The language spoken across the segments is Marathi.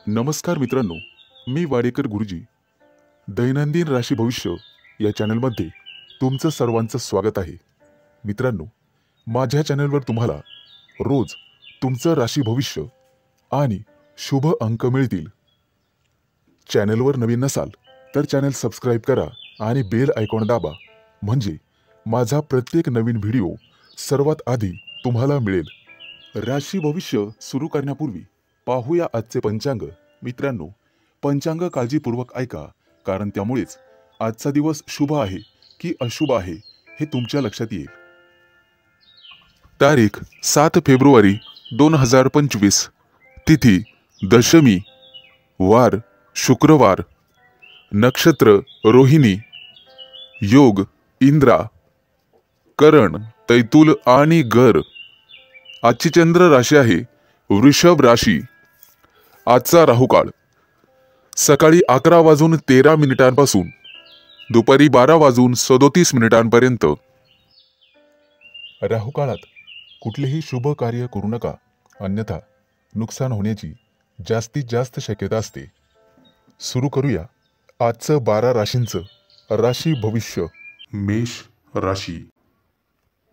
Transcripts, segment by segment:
नमस्कार मित्रांनो, मी वाडेकर गुरुजी. दैनंदिन राशी भविष्य या चॅनलमध्ये तुमचं सर्वांचं स्वागत आहे. मित्रांनो, माझ्या चॅनलवर तुम्हाला रोज तुमचं राशी भविष्य आणि शुभ अंक मिळतील. चॅनलवर नवीन नसाल तर चॅनल सबस्क्राईब करा आणि बेल आयकॉन दाबा, म्हणजे माझा प्रत्येक नवीन व्हिडिओ सर्वात आधी तुम्हाला मिळेल. राशी भविष्य सुरू करण्यापूर्वी पाहूया आजचे पंचांग. मित्रांनो, पंचांग काळजीपूर्वक ऐका, कारण त्यामुळेच आजचा दिवस शुभ आहे की अशुभ आहे हे तुमच्या लक्षात येईल. तारीख 7 फेब्रुवारी 2025, तिथी दशमी, वार शुक्रवार, नक्षत्र रोहिणी, योग इंद्रा, करण तैतुल आणि गर. आजची चंद्र राशी आहे वृषभ राशी. आजचा राहुकाळ सकाळी 11:13 पासून दुपारी 12:37 राहुकाळात कुठलेही शुभ कार्य करू नका, अन्यथा नुकसान होण्याची जास्तीत जास्त शक्यता असते. सुरू करूया आजचं 12 राशींचं राशी भविष्य. मेष राशी.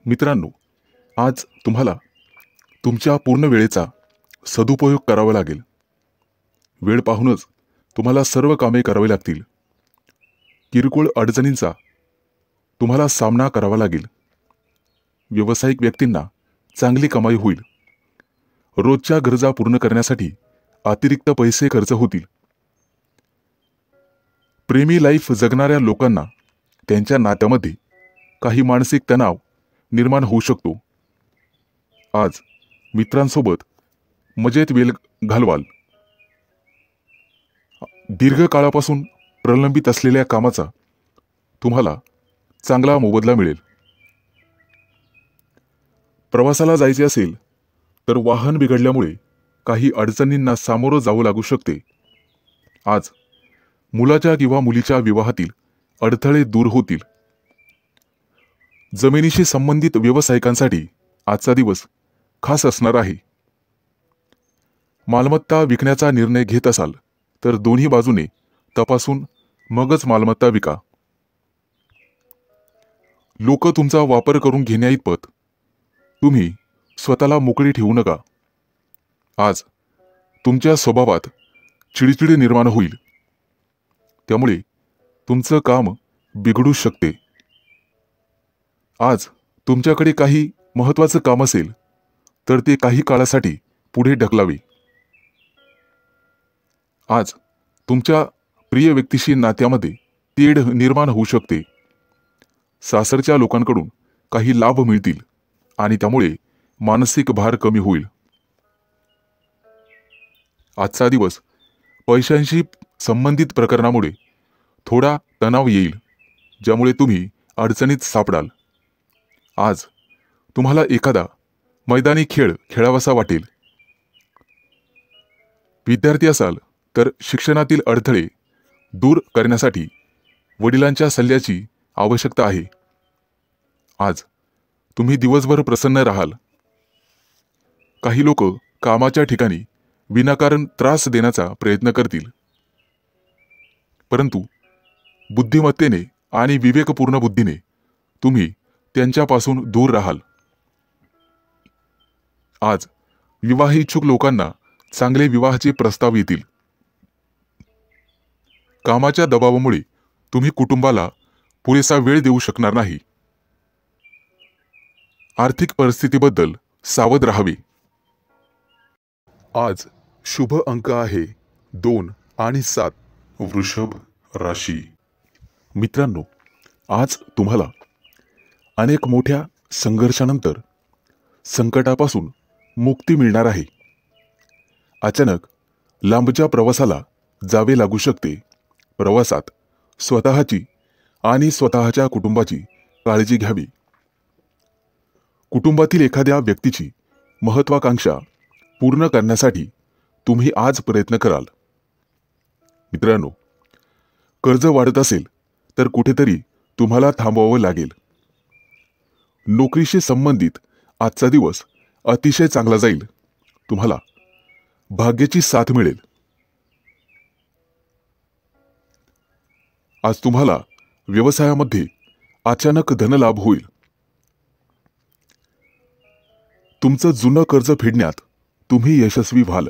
मित्रांनो, आज तुम्हाला तुमच्या पूर्ण वेळेचा सदुपयोग करावा लागेल. वेळ पाहूनच तुम्हाला सर्व कामे करावी लागतील. किरकोळ अडचणींचा तुम्हाला सामना करावा लागेल. व्यावसायिक व्यक्तींना चांगली कमाई होईल. रोजच्या गरजा पूर्ण करण्यासाठी अतिरिक्त पैसे खर्च होतील. प्रेमी लाईफ जगणाऱ्या लोकांना त्यांच्या नात्यामध्ये काही मानसिक तणाव निर्माण होऊ शकतो. आज मित्रांसोबत मजेत वेळ घालवाल. दीर्घकाळापासून प्रलंबित असलेल्या कामाचा तुम्हाला चांगला मोबदला मिळेल. प्रवासाला जायचे असेल तर वाहन बिघडल्यामुळे काही अडचणींना सामोरं जावं लागू शकते. आज मुलाच्या किंवा मुलीच्या विवाहातील अडथळे दूर होतील. जमिनीशी संबंधित व्यावसायिकांसाठी आजचा दिवस खास असणार आहे. मालमत्ता विकण्याचा निर्णय घेत असाल तर दोन्ही बाजूने तपासून मगच मालमत्ता विका. लोक तुमचा वापर करून घेण्याइतपत तुम्ही स्वतःला मोकळी ठेवू नका. आज तुमच्या स्वभावात चिडचिड निर्माण होईल, त्यामुळे तुमचं काम बिघडू शकते. आज तुमच्याकडे काही महत्त्वाचं काम असेल तर ते काही काळासाठी पुढे ढकलावे. आज तुमच्या प्रिय व्यक्तीशी नात्यामध्ये तेढ निर्माण होऊ शकते. सासरच्या लोकांकडून काही लाभ मिळतील आणि त्यामुळे मानसिक भार कमी होईल. आजचा दिवस पैशांशी संबंधित प्रकरणामुळे थोडा तणाव येईल, ज्यामुळे तुम्ही अडचणीत सापडाल. आज तुम्हाला एखादा मैदानी खेळ खेळावासा वाटेल. विद्यार्थी असाल तर शिक्षणातील अडथळे दूर करण्यासाठी वडिलांच्या सल्ल्याची आवश्यकता आहे. आज तुम्ही दिवसभर प्रसन्न राहाल. काही लोक कामाच्या ठिकाणी विनाकारण त्रास देण्याचा प्रयत्न करतील, परंतु बुद्धिमत्तेने आणि विवेकपूर्ण बुद्धीने तुम्ही त्यांच्यापासून दूर राहाल. आज विवाह इच्छुक लोकांना चांगले विवाहाचे प्रस्ताव येतील. कामाच्या दबावामुळे तुम्ही कुटुंबाला पुरेसा वेळ देऊ शकणार नाही. आर्थिक परिस्थितीबद्दल सावध राहावे. आज शुभ अंक आहे 2 आणि 7. वृषभ राशी. मित्रांनो, आज तुम्हाला अनेक मोठ्या संघर्षानंतर संकटापासून मुक्ती मिळणार आहे. अचानक लांबच्या प्रवासाला जावे लागू शकते. प्रवासात स्वतःची आणि स्वतःच्या कुटुंबाची काळजी घ्यावी. कुटुंबातील एखाद्या व्यक्तीची महत्त्वाकांक्षा पूर्ण करण्यासाठी तुम्ही आज प्रयत्न कराल. मित्रांनो, कर्ज वाढत असेल तर कुठेतरी तुम्हाला थांबवावं लागेल. नोकरीशी संबंधित आजचा दिवस अतिशय चांगला जाईल. तुम्हाला भाग्याची साथ मिळेल. आज तुम्हाला व्यवसायामध्ये अचानक धनलाभ होईल. तुमचं जुनं कर्ज फेडण्यात तुम्ही यशस्वी व्हाल.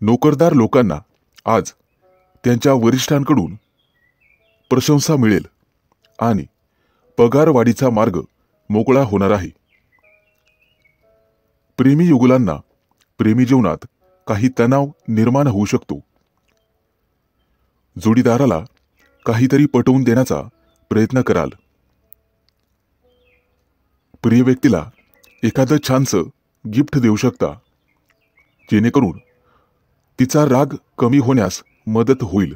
नोकरदार लोकांना आज त्यांच्या वरिष्ठांकडून प्रशंसा मिळेल आणि पगारवाढीचा मार्ग मोकळा होणार आहे. प्रेमी युगुलांना प्रेमी जीवनात काही तणाव निर्माण होऊ शकतो. जोडीदाराला काहीतरी पटवून देण्याचा प्रयत्न कराल. प्रिय व्यक्तीला एखादं छानसं गिफ्ट देऊ शकता, जेणेकरून तिचा राग कमी होण्यास मदत होईल.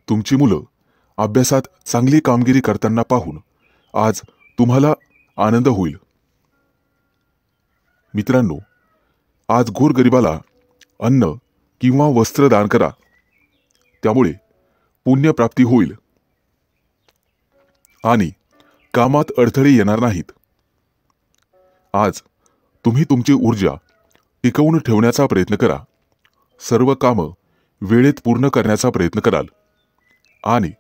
तुमची मुलं अभ्यासात चांगली कामगिरी करताना पाहून आज तुम्हाला आनंद होईल. मित्रांनो, आज गोरगरिबाला अन्न किंवा वस्त्र दान करा, त्यामुळे पुण्यप्राप्ती होईल आणि कामात अडथळे येणार नाहीत. आज तुम्ही तुमची ऊर्जा टिकवून ठेवण्याचा प्रयत्न करा. सर्व कामं वेळेत पूर्ण करण्याचा प्रयत्न कराल आणि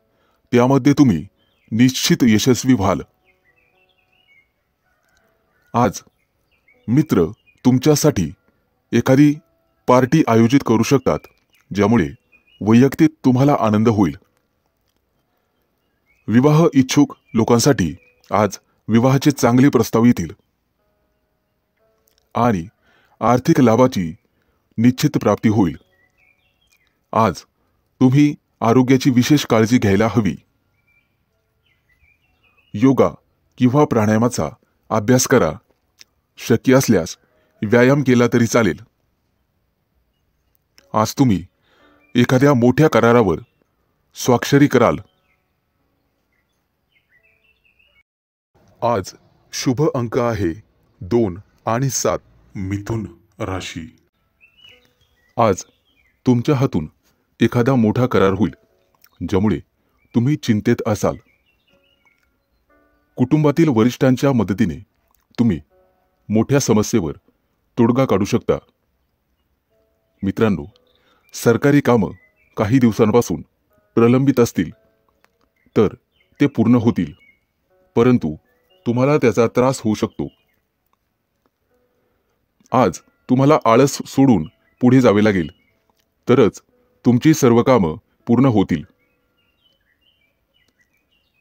त्यामध्ये तुम्ही निश्चित यशस्वी व्हाल. आज मित्र तुमच्यासाठी एखादी पार्टी आयोजित करू शकतात, ज्यामुळे वैयक्तिक तुम्हाला आनंद होईल. विवाह इच्छुक लोकांसाठी आज विवाहाचे चांगले प्रस्ताव येतील आणि आर्थिक लाभाची निश्चित प्राप्ती होईल. आज तुम्ही आरोग्याची विशेष काळजी घ्यायला हवी. योगा किंवा प्राणायामाचा अभ्यास करा. शक्य असल्यास व्यायाम केला तरी चालेल. आज तुम्ही एखाद्या मोठ्या करारावर स्वाक्षरी कराल. आज शुभ अंक आहे 2 आणि 7. मिथुन राशी. आज तुमच्या हातून एखादा मोठा करार होईल, ज्यामुळे तुम्ही चिंतेत असाल. कुटुंबातील वरिष्ठांच्या मदतीने तुम्ही मोठ्या समस्येवर तोडगा काढू शकता. मित्रांनो, सरकारी कामं काही दिवसांपासून प्रलंबित असतील तर ते पूर्ण होतील, परंतु तुम्हाला त्याचा त्रास होऊ शकतो. आज तुम्हाला आळस सोडून पुढे जावे लागेल, तरच तुमची सर्व कामं पूर्ण होतील.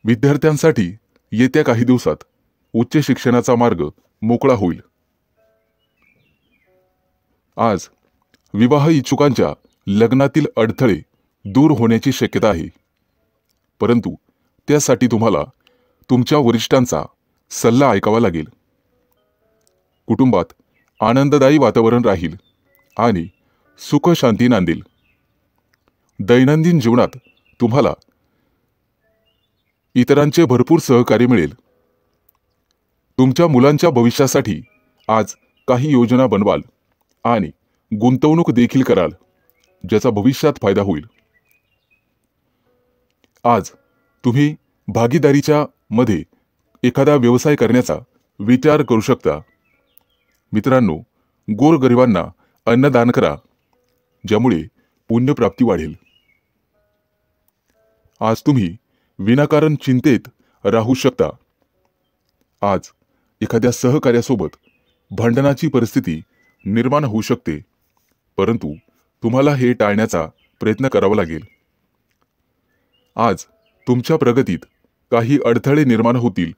विद्यार्थ्यांसाठी येत्या काही दिवसात उच्च शिक्षणाचा मार्ग मोकळा होईल. आज विवाह इच्छुकांच्या लग्नातील अडथळे दूर होण्याची शक्यता आहे, परंतु त्यासाठी तुम्हाला तुमच्या वरिष्ठांचा सल्ला ऐकावा लागेल. कुटुंबात आनंददायी वातावरण राहील आणि सुख शांती नांदेल. दैनंदिन जीवनात तुम्हाला इतरांचे भरपूर सहकार्य मिळेल. तुमच्या मुलांच्या भविष्यासाठी आज काही योजना बनवाल आणि गुंतवणूक देखील कराल, ज्याचा भविष्यात फायदा होईल. आज तुम्ही भागीदारीच्या मध्ये एखादा व्यवसाय करण्याचा विचार करू शकता. मित्रांनो, गोरगरिबांना अन्नदान करा, ज्यामुळे पुण्यप्राप्ती वाढेल. आज तुम्ही विनाकारण चिंतेत राहू शकता. आज एखाद्या सहकार्यासोबत भांडणाची परिस्थिती निर्माण होऊ शकते, परंतु तुम्हाला हे टाळण्याचा प्रयत्न करावा लागेल. आज तुमच्या प्रगतीत काही अडथळे निर्माण होतील.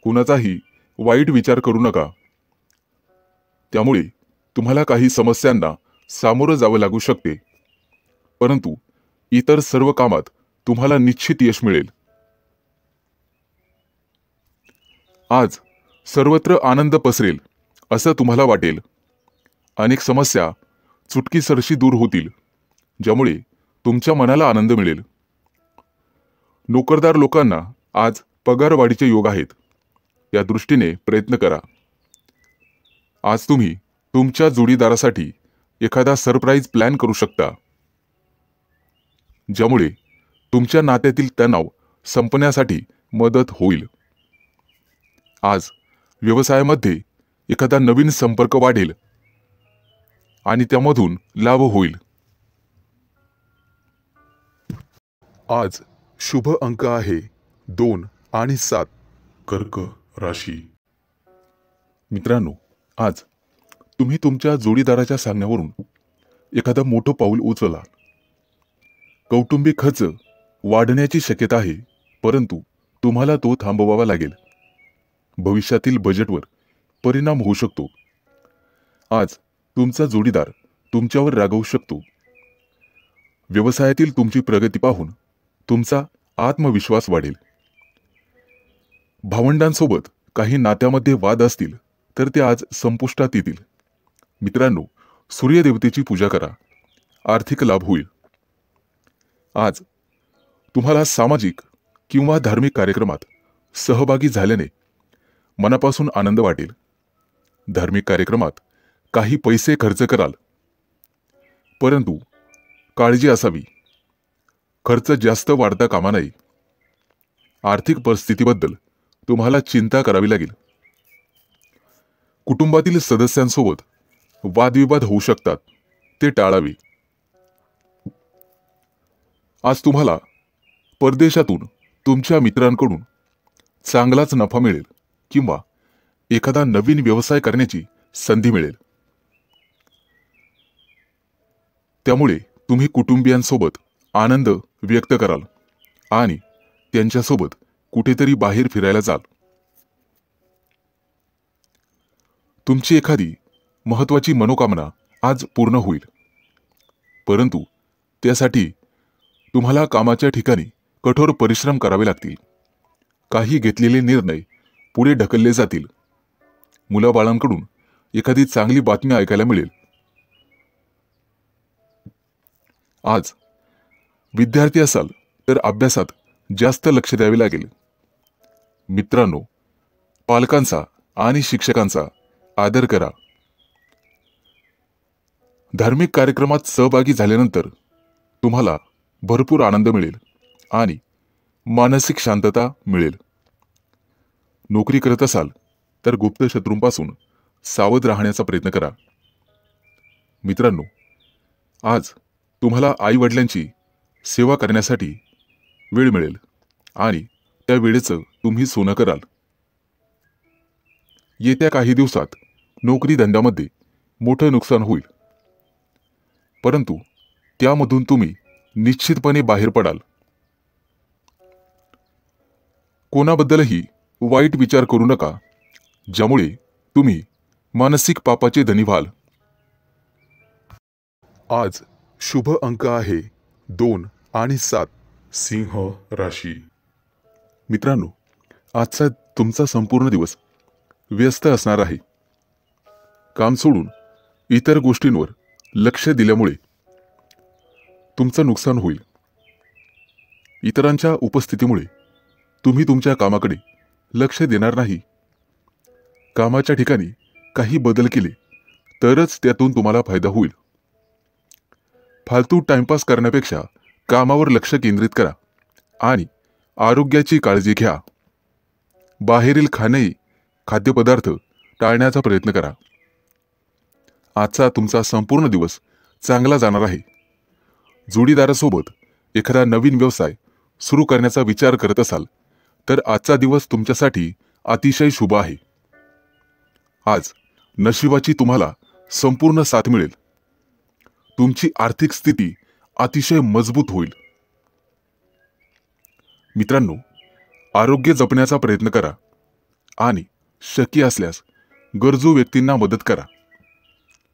कुणाचाही वाईट विचार करू नका, त्यामुळे तुम्हाला काही समस्यांना सामोरं जावं लागू शकते, परंतु इतर सर्व कामात तुम्हाला निश्चित यश मिळेल. आज सर्वत्र आनंद पसरेल असं तुम्हाला वाटेल. अनेक समस्या चुटकीसरशी दूर होतील, ज्यामुळे तुमच्या मनाला आनंद मिळेल. नोकरदार लोकांना आज पगारवाढीचे योग आहेत, या दृष्टीने प्रयत्न करा. आज तुम्ही तुमच्या जोडीदारासाठी एखादा सरप्राईज प्लॅन करू शकता, ज्यामुळे तुमच्या नात्यातील तणाव संपण्यासाठी मदत होईल. आज व्यवसायामध्ये एखादा नवीन संपर्क वाढेल आणि त्यामधून लाभ होईल. आज शुभ अंक आहे 2 आणि 7. कर्क राशी. मित्रांनो, आज तुम्ही तुमच्या जोडीदाराच्या सांगण्यावरून एखादं मोठं पाऊल उचलला. कौटुंबिक खर्च वाढण्याची शक्यता आहे, परंतु तुम्हाला तो थांबवावा लागेल. भविष्यातील बजेटवर परिणाम होऊ शकतो. आज तुमचा जोडीदार तुमच्यावर रागावू शकतो. व्यवसायातील तुमची प्रगती पाहून तुमचा आत्मविश्वास वाढेल. भावंडांसोबत काही नात्यामध्ये वाद असतील तर ते आज संपुष्टात येतील. मित्रांनो, सूर्यदेवतेची पूजा करा, आर्थिक लाभ होईल. आज तुम्हाला सामाजिक किंवा धार्मिक कार्यक्रमात सहभागी झाल्याने मनापासून आनंद वाटेल. धार्मिक कार्यक्रमात काही पैसे खर्च कराल, परंतु काळजी असावी, खर्च जास्त वाढता कामा नये. आर्थिक परिस्थितीबद्दल तुम्हाला चिंता करावी लागेल. कुटुंबातील सदस्यांसोबत वादविवाद होऊ शकतात, ते टाळावे. आज तुम्हाला परदेशातून तुमच्या मित्रांकडून चांगलाच नफा मिळेल किंवा एखादा नवीन व्यवसाय करण्याची संधी मिळेल. त्यामुळे तुम्ही कुटुंबियांसोबत आनंद व्यक्त कराल आणि त्यांच्यासोबत कुठेतरी बाहेर फिरायला जाल. तुमची एखादी महत्त्वाची मनोकामना आज पूर्ण होईल, परंतु त्यासाठी तुम्हाला कामाच्या ठिकाणी कठोर परिश्रम करावे लागतील. काही घेतलेले निर्णय पुढे ढकलले जातील. मुलाबाळांकडून एखादी चांगली बातमी ऐकायला मिळेल. आज विद्यार्थी असाल तर अभ्यासात जास्त लक्ष द्यावे लागेल. मित्रांनो, पालकांचा आणि शिक्षकांचा आदर करा. धार्मिक कार्यक्रमात सहभागी झाल्यानंतर तुम्हाला भरपूर आनंद मिळेल आणि मानसिक शांतता मिळेल. नोकरी करत असाल तर गुप्त शत्रूंपासून सावध राहण्याचा प्रयत्न करा. मित्रांनो, आज तुम्हाला आई-वडिलांची सेवा करण्यासाठी वेळ मिळेल आणि त्या वेळेचं तुम्ही सोनं कराल. येत्या काही दिवसात नोकरी धंद्यामध्ये मोठं नुकसान होईल, परंतु त्यामधून तुम्ही निश्चितपणे बाहेर पडाल. कोणाबद्दलही वाईट विचार करू नका, ज्यामुळे तुम्ही मानसिक पापाचे धनी व्हाल. आज शुभ अंक आहे 2 आणि 7. सिंह राशी. मित्रांनो, आजचा तुमचा संपूर्ण दिवस व्यस्त असणार आहे. काम सोडून इतर गोष्टींवर लक्ष दिल्यामुळे तुमचं नुकसान होईल. इतरांच्या उपस्थितीमुळे तुम्ही तुमच्या कामाकडे लक्ष देणार नाही. कामाच्या ठिकाणी काही बदल केले तरच त्यातून तुम्हाला फायदा होईल. फालतू टाइमपास करण्यापेक्षा कामावर लक्ष केंद्रित करा आणि आरोग्याची काळजी घ्या. बाहेरील खाद्यपदार्थ टाळण्याचा प्रयत्न करा. आजचा तुमचा संपूर्ण दिवस चांगला जाणार आहे. जोडीदारासोबत एखादा नवीन व्यवसाय सुरू करण्याचा विचार करत असाल तर आजचा दिवस तुमच्यासाठी अतिशय शुभ आहे. आज नशिबाची तुम्हाला संपूर्ण साथ मिळेल. तुमची आर्थिक स्थिती अतिशय मजबूत होईल. मित्रांनो, आरोग्य जपण्याचा प्रयत्न करा आणि शक्य असल्यास गरजू व्यक्तींना मदत करा.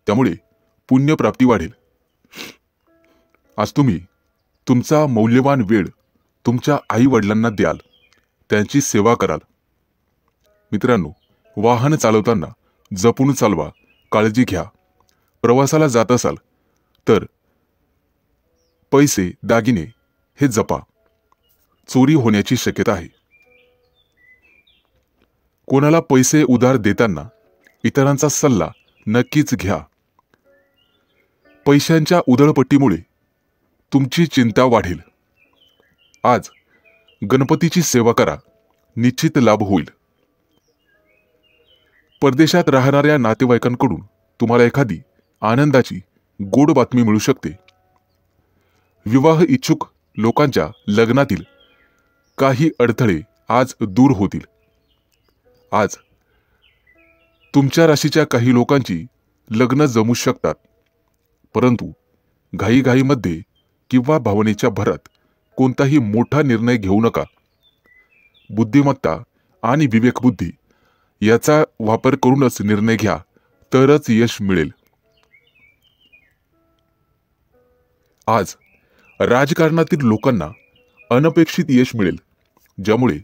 त्यामुळे पुण्यप्राप्ती वाढेल. आज तुम्ही तुमचा मौल्यवान वेळ तुमच्या आई-वडिलांना द्याल, त्यांची सेवा कराल. मित्रांनो, वाहन चालवताना जपून चालवा, काळजी घ्या. प्रवासाला जात असाल तर पैसे, दागिने हे जपा. चोरी होण्याची शक्यता आहे. कोणाला पैसे उधार देताना इतरांचा सल्ला नक्कीच घ्या. पैशांच्या उधळपट्टीमुळे तुमची चिंता वाढेल. आज गणपतीची सेवा करा, निश्चित लाभ होईल. परदेशात राहणाऱ्या नातेवाईकांकडून तुम्हाला एखादी आनंदाची गोड बातमी मिळू शकते. विवाह इच्छुक लोकांच्या लग्नातील काही अडथळे आज दूर होतील। आज तुमच्या राशीच्या काही लोकांची लग्न जमू शकतात, परंतु घाईघाईमध्ये किंवा भावनेच्या भरात कोणताही मोठा निर्णय घेऊ नका। बुद्धिमत्ता आणि विवेकबुद्धी याचा वापर करूनच निर्णय घ्या, तरच यश मिळेल। आज राजकारणातील लोकांना अनपेक्षित यश मिळेल, ज्यामुळे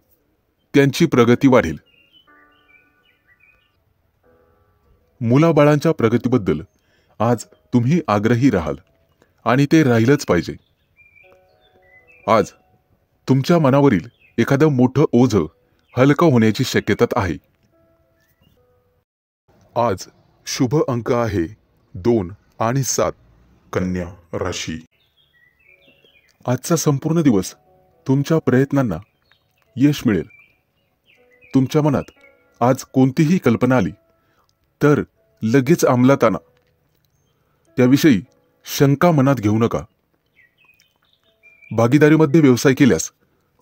त्यांची प्रगती वाढेल। मुलाबाळांच्या प्रगतीबद्दल आज तुम्ही आग्रही राहाल आणि ते राहिलंच पाहिजे। आज तुमच्या मनावरील एखादं मोठं ओझं हलकं होण्याची शक्यता आहे। आज शुभ अंक आहे 2 आणि 7। कन्या राशी। आजचा संपूर्ण दिवस तुमच्या प्रयत्नांना यश मिळेल। तुमच्या मनात आज कोणतीही कल्पना आली तर लगेच अंमलात आणा। त्याविषयी शंका मनात घेऊ नका। भागीदारीमध्ये व्यवसाय केल्यास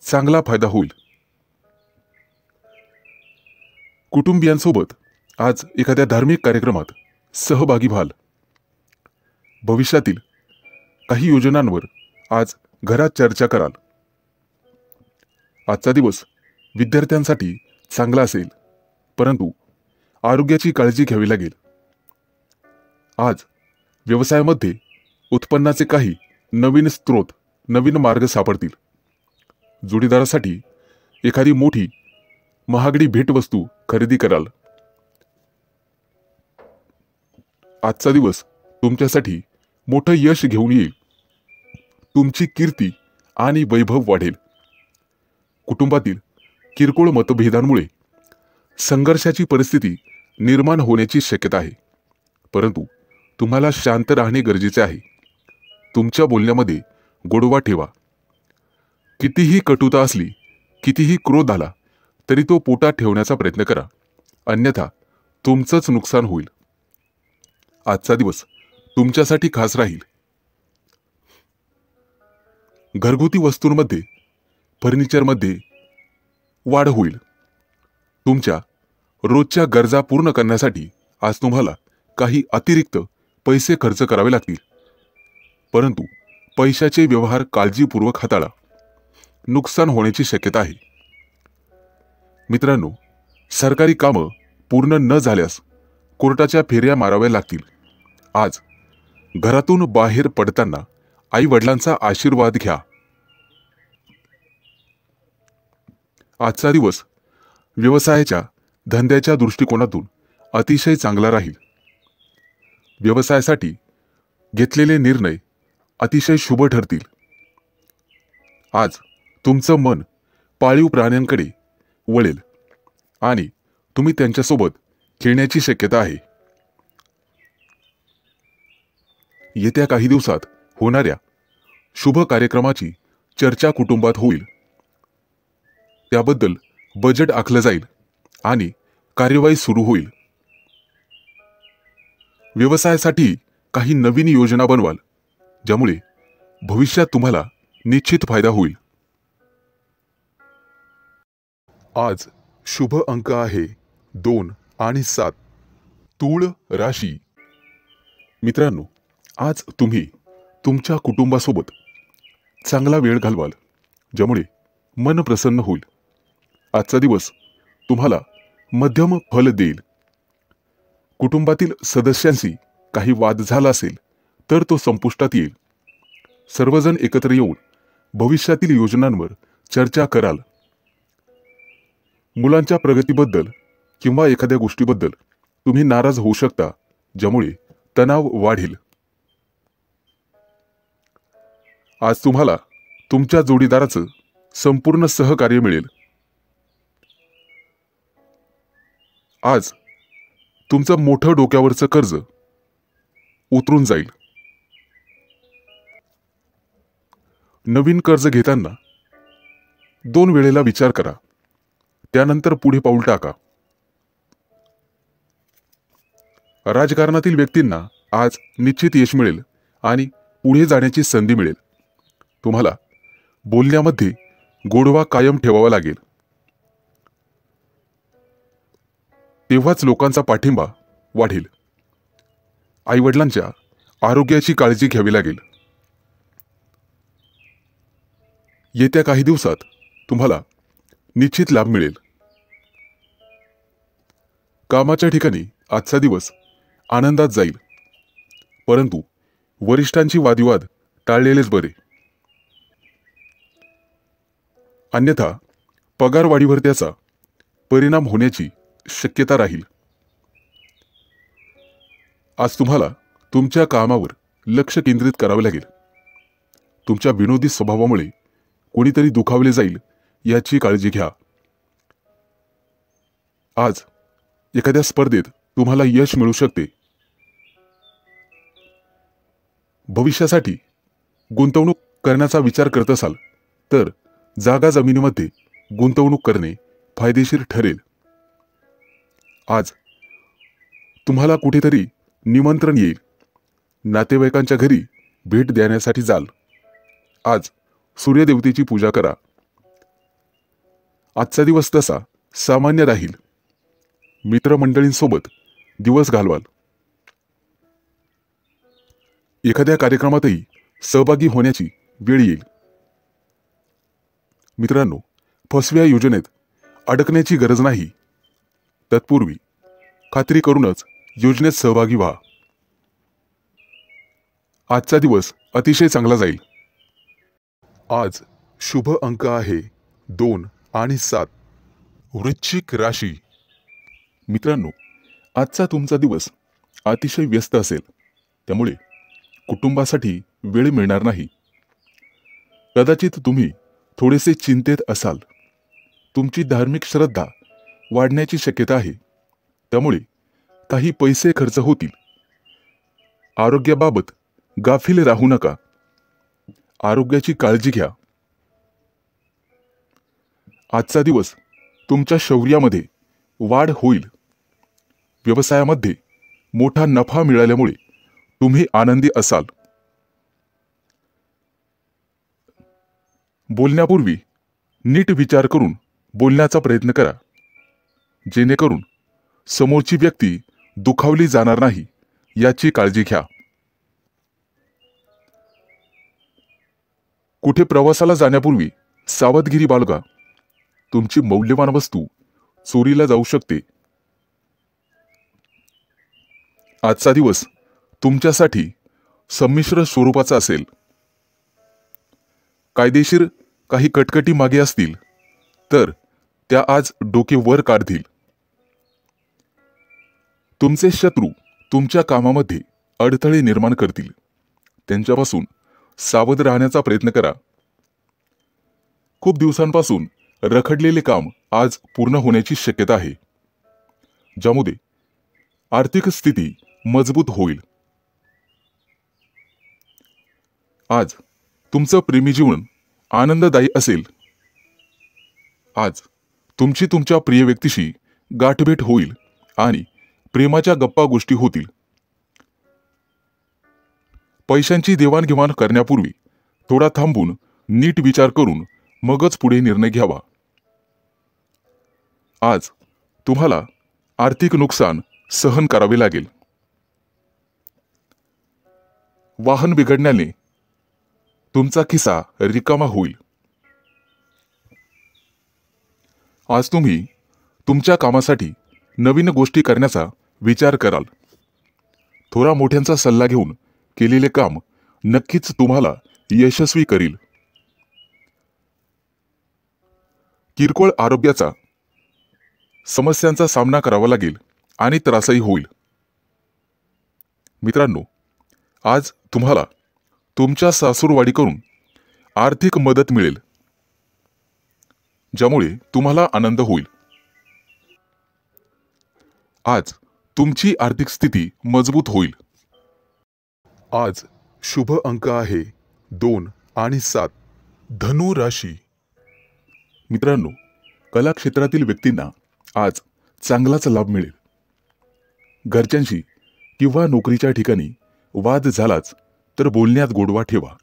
चांगला फायदा होईल। कुटुंबियांसोबत आज एखाद्या धार्मिक कार्यक्रमात सहभागी व्हाल। भविष्यातील काही योजनांवर आज घरात चर्चा कराल। आजचा दिवस विद्यार्थ्यांसाठी चांगला असेल, परंतु आरोग्याची काळजी घ्यावी लागेल। आज व्यवसायामध्ये उत्पन्नाचे काही नवीन स्रोत, नवीन मार्ग सापडतील। जोडीदारासाठी एखादी मोठी महागडी भेटवस्तू खरेदी कराल। आजचा दिवस तुमच्यासाठी मोठं यश घेऊन येईल। तुमची कीर्ती आणि वैभव वाढेल। कुटुंबातील किरकोळ मतभेदांमुळे संघर्षाची परिस्थिती निर्माण होण्याची शक्यता आहे, परंतु तुम्हाला शांत राहणे गरजेचे आहे। तुमच्या बोलण्यामध्ये गोडवा ठेवा। कितीही कटुता असली, कितीही क्रोध आला तरी तो पोटात ठेवण्याचा प्रयत्न करा, अन्यथा तुमचंच नुकसान होईल। आजचा दिवस तुमच्यासाठी खास राहील। घरगुती वस्तूंमध्ये, फर्निचरमध्ये वाढ होईल। तुमच्या रोजच्या गरजा पूर्ण करण्यासाठी आज तुम्हाला काही अतिरिक्त पैसे खर्च करावे लागतील, परंतु पैशाचे व्यवहार काळजीपूर्वक हाताळा, नुकसान होण्याची शक्यता आहे। मित्रांनो, सरकारी कामं पूर्ण न झाल्यास कोर्टाच्या फेऱ्या माराव्या लागतील। आज घरातून बाहेर पडताना आई वडिलांचा आशीर्वाद घ्या। आजचा दिवस व्यवसायाच्या धंद्याच्या दृष्टिकोनातून अतिशय चांगला राहील। व्यवसायासाठी घेतलेले निर्णय अतिशय शुभ ठरतील। आज तुमचं मन पाळीव प्राण्यांकडे वळेल आणि तुम्ही त्यांच्यासोबत खेळण्याची शक्यता आहे। येत्या काही दिवसात होणाऱ्या शुभ कार्यक्रमाची चर्चा कुटुंबात होईल। त्याबद्दल बजेट आखलं जाईल आणि कार्यवाही सुरू होईल। व्यवसायासाठी काही नवीन योजना बनवाल, ज्यामुळे भविष्यात तुम्हाला निश्चित फायदा होईल। आज शुभ अंक आहे 2 आणि 7। तूळ राशी। मित्रांनो, आज तुम्ही तुमच्या कुटुंबासोबत चांगला वेळ घालवाल, ज्यामुळे मन प्रसन्न होईल। आजचा दिवस तुम्हाला मध्यम फल देईल। कुटुंबातील सदस्यांशी काही वाद झाला असेल तर तो संपुष्टात येईल। सर्वजण एकत्र येऊन भविष्यातील योजनांवर चर्चा कराल। मुलांच्या प्रगतीबद्दल किंवा एखाद्या गोष्टीबद्दल तुम्ही नाराज होऊ शकता, ज्यामुळे तणाव वाढेल। आज तुम्हाला तुमच्या जोडीदाराचं संपूर्ण सहकार्य मिळेल। आज तुमचं मोठं डोक्यावरचं कर्ज उतरून जाईल। नवीन कर्ज घेताना 2 वेळेला विचार करा, त्यानंतर पुढे पाऊल टाका। राजकारणातील व्यक्तींना आज निश्चित यश मिळेल आणि पुढे जाण्याची संधी मिळेल। तुम्हाला बोलण्यामध्ये गोडवा कायम ठेवावा लागेल. तेव्हाच लोकांचा पाठिंबा वाढेल. आईवडिलांच्या आरोग्याची काळजी घ्यावी लागेल. येत्या काही दिवसात तुम्हाला निश्चित लाभ मिळेल. कामाच्या ठिकाणी आजचा दिवस आनंदात जाईल, परंतु वरिष्ठांची वादविवाद टाळलेलेच बरे. अन्यथा पगारवाढीवर त्याचा परिणाम होण्याची शक्यता राहील. आज तुम्हाला तुमच्या कामावर लक्ष केंद्रित करावे लागेल. तुमच्या विनोदी स्वभावामुळे कोणीतरी दुखावले जाईल याची काळजी घ्या. आज एखाद्या स्पर्धेत तुम्हाला यश मिळू शकते. भविष्यासाठी गुंतवणूक करण्याचा विचार करत असाल तर जागा जमिनीमध्ये गुंतवणूक करणे फायदेशीर ठरेल. आज तुम्हाला कुठेतरी निमंत्रण येईल. नातेवाईकांच्या घरी भेट देण्यासाठी जाल. आज सूर्यदेवतेची पूजा करा. आजचा दिवस तसा सामान्य राहील. मित्रमंडळींसोबत दिवस घालवाल. एखाद्या कार्यक्रमातही सहभागी होण्याची वेळ येईल. मित्रांनो, फसव्या योजनेत अडकण्याची गरज नाही. तत्पूर्वी खात्री करूनच योजनेत सहभागी व्हा. आजचा दिवस अतिशय चांगला जाईल. आज शुभ अंक आहे 2 आणि 7. वृश्चिक राशी. मित्रांनो, आजचा तुमचा दिवस अतिशय व्यस्त असेल, त्यामुळे कुटुंबासाठी वेळ मिळणार नाही. कदाचित तुम्ही थोडेसे चिंतेत असाल. तुमची धार्मिक श्रद्धा वाढण्याची शक्यता आहे, त्यामुळे काही पैसे खर्च होतील. आरोग्याबाबत गाफील राहू नका. आरोग्याची काळजी घ्या. आजचा दिवस तुमच्या शौर्यामध्ये वाढ होईल. व्यवसायामध्ये मोठा नफा मिळाल्यामुळे तुम्ही आनंदी असाल. बोलण्यापूर्वी नीट विचार करून बोलण्याचा प्रयत्न करा, जेणेकरून समोरची व्यक्ती दुखावली जाणार नाही याची काळजी घ्या. कुठे प्रवासाला जाण्यापूर्वी सावधगिरी बाळगा. तुमची मौल्यवान वस्तू चोरीला जाऊ शकते. आजचा दिवस तुमच्यासाठी संमिश्र स्वरूपाचा असेल. कायदेशीर काही कटकटी मागे असतील तर त्या आज डोके वर काढतील. तुमचे शत्रू तुमच्या कामामध्ये अडथळे निर्माण करतील. त्यांच्यापासून सावध राहण्याचा प्रयत्न करा. खूप दिवसांपासून रखडलेले काम आज पूर्ण होण्याची शक्यता आहे, ज्यामुळे आर्थिक स्थिती मजबूत होईल. आज तुमचं प्रेमी जीवन आनंददायी असेल. आज तुमची तुमच्या प्रिय व्यक्तीशी गाठभेट होईल आणि प्रेमाच्या गप्पा गोष्टी होतील. पैशांची देवाणघेवाण करण्यापूर्वी थोडा थांबून नीट विचार करून मगच पुढे निर्णय घ्यावा. आज तुम्हाला आर्थिक नुकसान सहन करावे लागेल. वाहन बिघडण्याने तुमचा खिसा रिकामा होईल. आज तुम्ही तुमच्या कामासाठी नवीन गोष्टी करण्याचा विचार कराल. थोडा मोठ्यांचा सल्ला घेऊन केलेले काम नक्कीच तुम्हाला यशस्वी करील. किरकोळ आरोग्याचा समस्यांचा सामना करावा लागेल आणि त्रासही होईल. मित्रांनो, आज तुम्हाला तुमच्या सासूरवाडीकडून आर्थिक मदत मिळेल, ज्यामुळे तुम्हाला आनंद होईल. आज तुमची आर्थिक स्थिती मजबूत होईल. आज शुभ अंक आहे 2 आणि 7. धनु राशी. मित्रांनो, कला क्षेत्रातील व्यक्तींना आज चांगलाच लाभ मिळेल. घरच्यांशी किंवा नोकरीच्या ठिकाणी वाद झालाच तर बोलण्यात गोडवा ठेवा.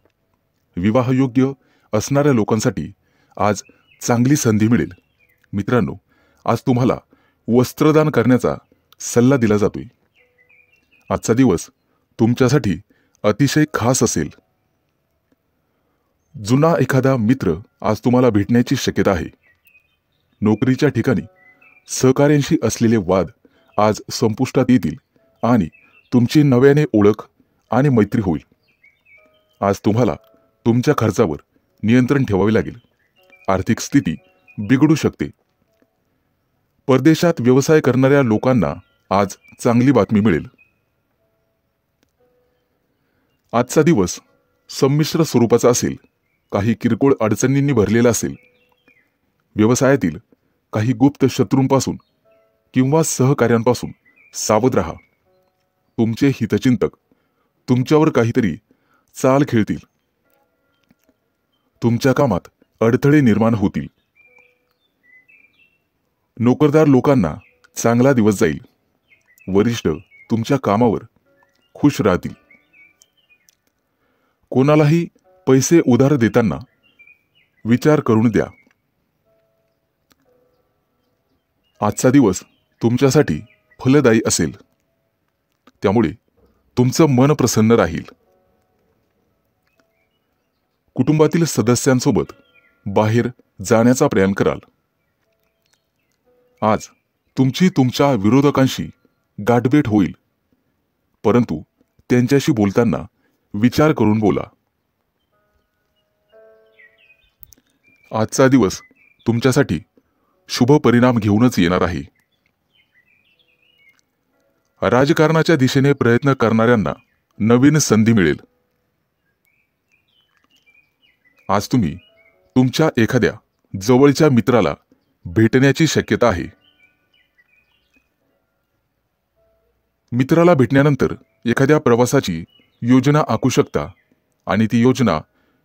विवाहयोग्य असणाऱ्या लोकांसाठी आज चांगली संधी मिळेल. मित्रांनो, आज तुम्हाला वस्त्रदान करण्याचा सल्ला दिला जातोय. आजचा दिवस तुमच्यासाठी अतिशय खास असेल. जुना एखादा मित्र आज तुम्हाला भेटण्याची शक्यता आहे. नोकरीच्या ठिकाणी सहकार्यांशी असलेले वाद आज संपुष्टात येतील आणि तुमची नव्याने ओळख आणि मैत्री होईल. आज तुम्हाला तुमच्या खर्चावर नियंत्रण ठेवावे लागेल. आर्थिक स्थिती बिघडू शकते. परदेशात व्यवसाय करणाऱ्या लोकांना आज चांगली बातमी मिळेल. आजचा दिवस संमिश्र स्वरूपाचा असेल. काही किरकोळ अडचणींनी भरलेला असेल. व्यवसायातील काही गुप्त शत्रूंपासून किंवा सहकार्यांपासून सावध राहा. तुमचे हितचिंतक तुमच्यावर काहीतरी चाल खेळतील. तुमच्या कामात अडथळे निर्माण होतील. नोकरदार लोकांना चांगला दिवस जाईल. वरिष्ठ तुमच्या कामावर खुश राहतील. कोणालाही पैसे उधार देताना विचार करून द्या. आजचा दिवस तुमच्यासाठी फलदायी असेल. त्यामुळे तुमचं मन प्रसन्न राहील. कुटुंबातील सदस्यांसोबत बाहेर जाण्याचा प्रयत्न कराल. आज तुमची तुमच्या विरोधकांशी गाठभेट होईल. परंतु त्यांच्याशी बोलताना विचार करून बोला. आजचा दिवस तुमच्यासाठी शुभ परिणाम घेऊनच येणार आहे. राजकारणाच्या दिशेने प्रयत्न करणाऱ्यांना नवीन संधी मिळेल. आज तुम्ही तुमच्या एखाद्या जवळच्या मित्राला भेटण्याची शक्यता आहे. मित्राला भेटल्यानंतर एखाद्या प्रवासाची योजना आखू शकता आणि ती योजना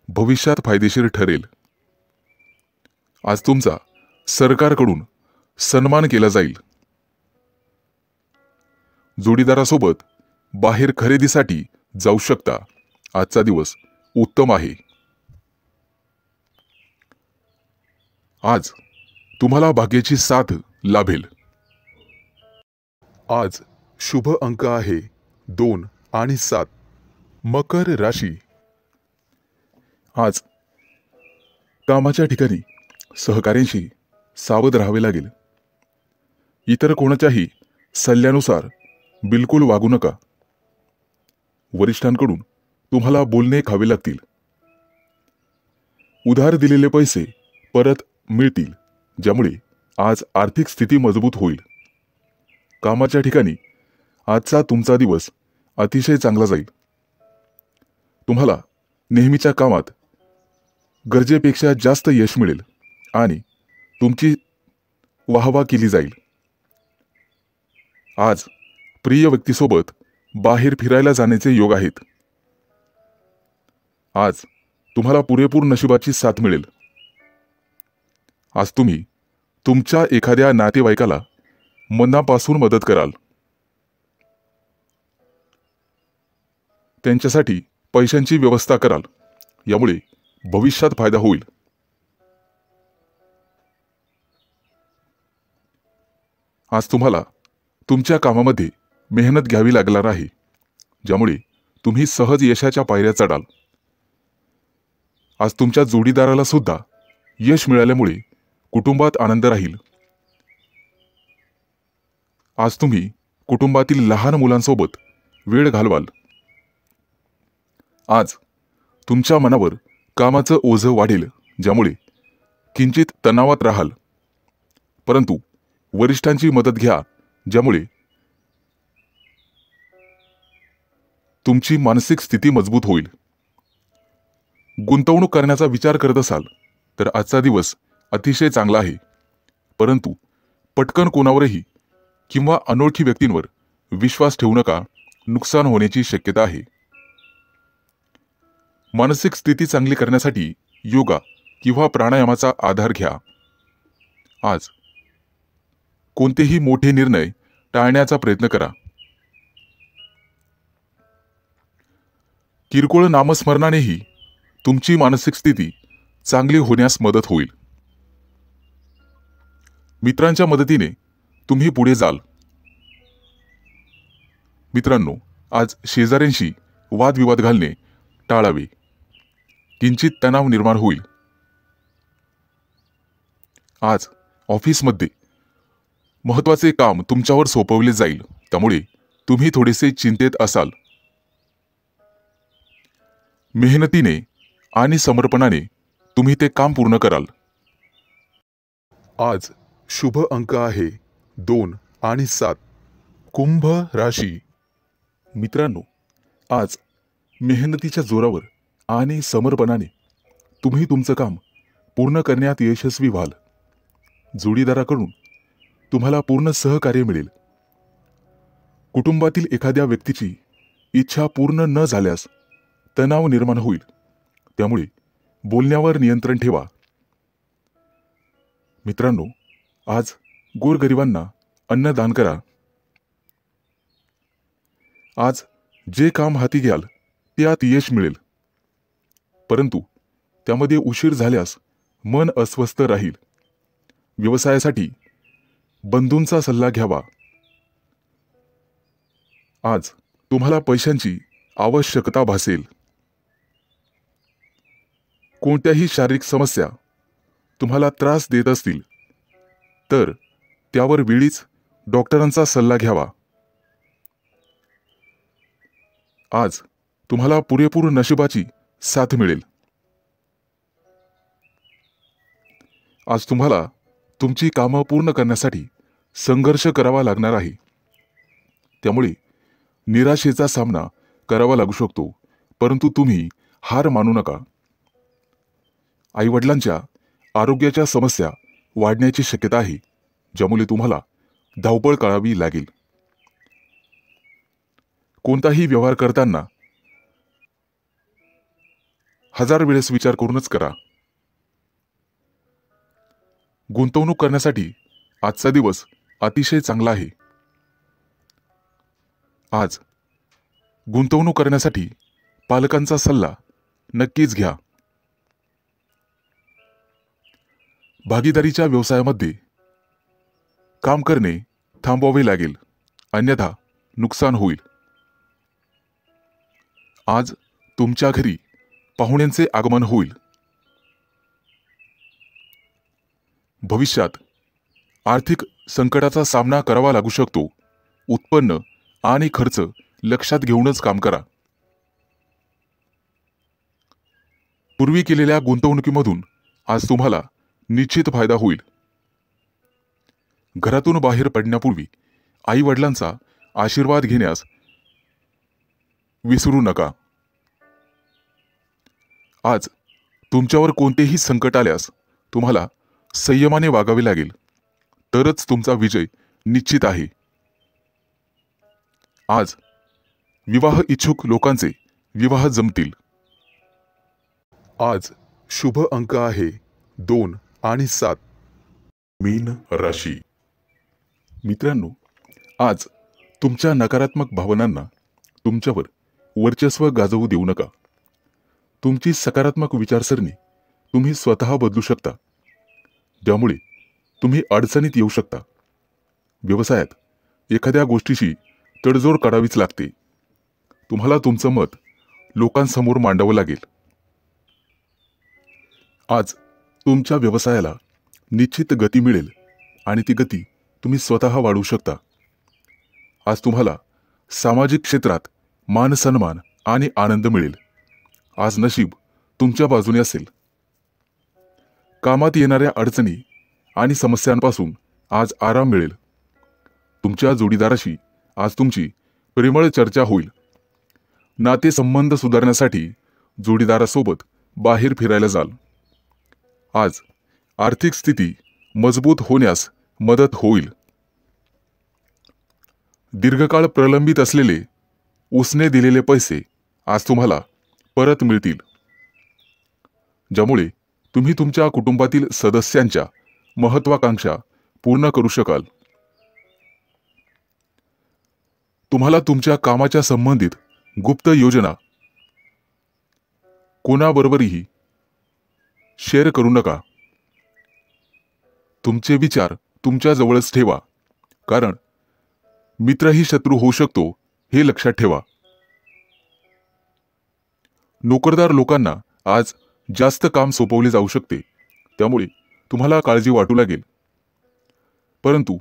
भविष्यात फायदेशीर ठरेल. आज तुमचा सरकारकडून सन्मान केला जाईल. जोडीदारासोबत बाहेर खरेदीसाठी जाऊ शकता. आजचा दिवस उत्तम आहे. आज तुम्हाला भाग्याची साथ लाभेल. आज शुभ अंक आहे 2 आणि 7. मकर राशी. आज कामाच्या ठिकाणी सहकार्यांशी सावध राहावे लागेल. इतर कोणाच्याही सल्ल्यानुसार बिलकुल वागू नका. वरिष्ठांकडून तुम्हाला बोलणे खावे लागतील. उधार दिलेले पैसे परत मिळतील, ज्यामुळे आज आर्थिक स्थिती मजबूत होईल. कामाच्या ठिकाणी आजचा तुमचा दिवस अतिशय चांगला जाईल. तुम्हाला नेहमीच्या कामात गरजेपेक्षा जास्त यश मिळेल आणि तुमची वाहवा केली जाईल. आज प्रिय व्यक्तीसोबत बाहेर फिरायला जाण्याचे योग आहेत. आज तुम्हाला पुरेपूर नशिबाची साथ मिळेल. आज तुम्ही तुमच्या एखाद्या नातेवाईकाला मनापासून मदत कराल. त्यांच्यासाठी पैशांची व्यवस्था कराल. यामुळे भविष्यात फायदा होईल. आज तुम्हाला तुमच्या कामामध्ये मेहनत घ्यावी लागणार आहे, ज्यामुळे तुम्ही सहज यशाच्या पायऱ्या चढाल. आज तुमच्या जोडीदाराला सुद्धा यश मिळाल्यामुळे कुटुंबात आनंद राहील. आज तुम्ही कुटुंबातील लहान मुलांसोबत वेळ घालवाल. आज तुमच्या मनावर कामाचं ओझं वाढेल, ज्यामुळे किंचित तणावात राहाल. परंतु वरिष्ठांची मदत घ्या, ज्यामुळे तुमची मानसिक स्थिती मजबूत होईल. गुंतवणूक करण्याचा विचार करत असाल तर आजचा दिवस अतिशय चांगला आहे. परंतु पटकन कोणावरही किंवा अनोळखी व्यक्तींवर विश्वास ठेवू नका. नुकसान होण्याची शक्यता आहे. मानसिक स्थिती चांगली करण्यासाठी योगा किंवा प्राणायामाचा आधार घ्या. आज कोणतेही मोठे निर्णय टाळण्याचा प्रयत्न करा. किरकोळ नामस्मरणानेही तुमची मानसिक स्थिती चांगली होण्यास मदत होईल. मित्रांच्या मदतीने तुम्ही पुढे जाल. मित्रांनो, आज शेजाऱ्यांशी वादविवाद घालणे टाळावे. किंचित तणाव निर्माण होईल. आज ऑफिसमध्ये महत्त्वाचे काम तुमच्यावर सोपवले जाईल, त्यामुळे तुम्ही थोडेसे चिंतेत असाल. मेहनतीने आणि समर्पणाने तुम्ही ते काम पूर्ण कराल. आज शुभ अंक आहे 2 आणि 7. कुंभ राशी. मित्रांनो, आज मेहनतीच्या जोरावर आणि समर्पणाने तुम्ही तुमचं काम पूर्ण करण्यात यशस्वी व्हाल. जोडीदाराकडून तुम्हाला पूर्ण सहकार्य मिळेल. कुटुंबातील एखाद्या व्यक्तीची इच्छा पूर्ण न झाल्यास तणाव निर्माण होईल, त्यामुळे बोलण्यावर नियंत्रण ठेवा. मित्रांनो, आज गोरगरिबांना अन्नदान करा. आज जे काम हाती घ्याल त्यात यश मिळेल, परंतु त्यामध्ये उशीर झाल्यास मन अस्वस्थ राहील. व्यवसायासाठी बंधूंचा सल्ला घ्यावा. आज तुम्हाला पैशांची आवश्यकता भासेल. कोणत्याही शारीरिक समस्या तुम्हाला त्रास देत असतील तर त्यावर वेळीच डॉक्टरांचा सल्ला घ्यावा. आज तुम्हाला पुरेपूर नशिबाची साथ मिळेल. आज तुम्हाला तुमची कामं पूर्ण करण्यासाठी संघर्ष करावा लागणार आहे, त्यामुळे निराशेचा सामना करावा लागू शकतो, परंतु तुम्ही हार मानू नका. आईवडिलांच्या आरोग्याच्या समस्या वाढण्याची शक्यता आहे, ज्यामुळे तुम्हाला धावपळ करावी लागेल. कोणताही व्यवहार करताना 1000 वेळेस विचार करूनच करा. गुंतवणूक करण्यासाठी आजचा दिवस अतिशय चांगला आहे. आज गुंतवणूक करण्यासाठी पालकांचा सल्ला नक्कीच घ्या. भागीदारीच्या व्यवसायामध्ये काम करणे थांबवावे लागेल, अन्यथा नुकसान होईल. आज तुमच्या घरी पाहुण्यांचे आगमन होईल. भविष्यात आर्थिक संकटाचा सामना करावा लागू शकतो. उत्पन्न आणि खर्च लक्षात घेऊनच काम करा. पूर्वी केलेल्या गुंतवणुकीमधून आज तुम्हाला निश्चित फायदा होईल. घरातून बाहेर पडण्यापूर्वी आई वडिलांचा आशीर्वाद घेण्यास विसरू नका. आज तुमच्यावर कोणतेही संकट आल्यास तुम्हाला संयमाने वागावे लागेल, तरच तुमचा विजय निश्चित आहे. आज विवाह इच्छुक लोकांचे विवाह जमतील. आज शुभ अंक आहे 2 आणि 7. मीन राशी. मित्रांनो, आज तुमच्या नकारात्मक भावनांना तुमच्यावर वर्चस्व गाजवू देऊ नका. तुमची सकारात्मक विचारसरणी तुम्ही स्वतः बदलू शकता, ज्यामुळे तुम्ही अडचणीत येऊ शकता. व्यवसायात एखाद्या गोष्टीशी तडजोड करावीच लागते. तुम्हाला तुमचं मत लोकांसमोर मांडावं लागेल. आज तुमच्या व्यवसायाला निश्चित गती मिळेल आणि ती गती तुम्ही स्वतः वाढवू शकता. आज तुम्हाला सामाजिक क्षेत्रात मान सन्मान आणि आनंद मिळेल. आज नशीब तुमच्या बाजूने असेल. कामात येणाऱ्या अडचणी आणि समस्यांपासून आज आराम मिळेल. तुमच्या जोडीदाराशी आज तुमची प्रेमळ चर्चा होईल. नातेसंबंध सुधारण्यासाठी जोडीदारासोबत बाहेर फिरायला जाल. आज आर्थिक स्थिती मजबूत होण्यास मदत होईल. दीर्घकाळ प्रलंबित असलेले उसने दिलेले पैसे आज तुम्हाला परत मिळतील, ज्यामुळे तुम्ही तुमच्या कुटुंबातील सदस्यांच्या महत्त्वाकांक्षा पूर्ण करू शकाल. तुम्हाला तुमच्या कामाच्या संबंधित गुप्त योजना कोणाबरोबरही शेअर करू नका. तुमचे विचार तुमच्या जवळच ठेवा, कारण मित्रही शत्रू होऊ शकतो हे लक्षात ठेवा. नोकरदार लोकांना आज जास्त काम सोपवले जाऊ शकते, त्यामुळे तुम्हाला काळजी वाटू लागेल. परंतु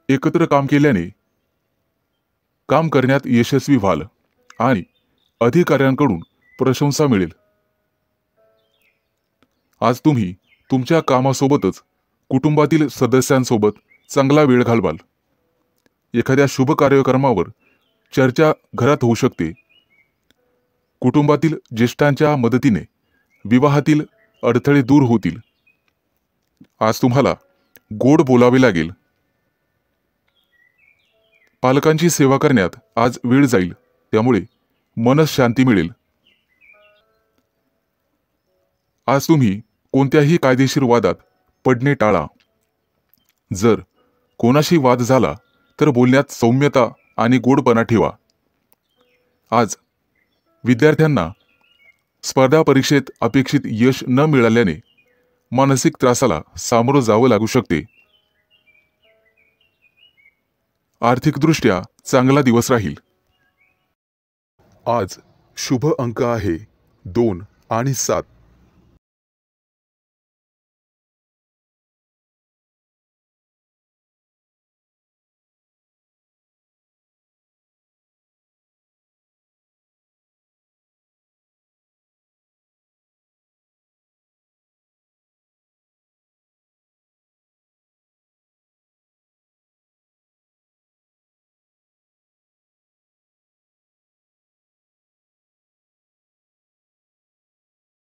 एकत्र काम केल्याने काम करण्यात यशस्वी व्हाल आणि अधिकाऱ्यांकडून प्रशंसा मिळेल. आज तुम्ही तुमच्या कामासोबतच कुटुंबातील सदस्यांसोबत चांगला वेळ घालवाल. एखाद्या शुभ कार्यक्रमावर चर्चा घरात होऊ शकते. कुटुंबातील ज्येष्ठांच्या मदतीने विवाहातील अडथळे दूर होतील. आज तुम्हाला गोड बोलावे लागेल. पालकांची सेवा करण्यात आज वेळ जाईल, त्यामुळे मनःशांती मिळेल. आज तुम्ही कोणत्याही कायदेशीर वादात पडणे टाळा. जर कोणाशी वाद झाला तर बोलण्यात सौम्यता आणि गोडपणा ठेवा. आज विद्यार्थ्यांना स्पर्धा परीक्षेत अपेक्षित यश न मिळाल्याने मानसिक त्रासाला सामोरं जावं लागू शकते. आर्थिकदृष्ट्या चांगला दिवस राहील. आज शुभ अंक आहे 2 आणि 7.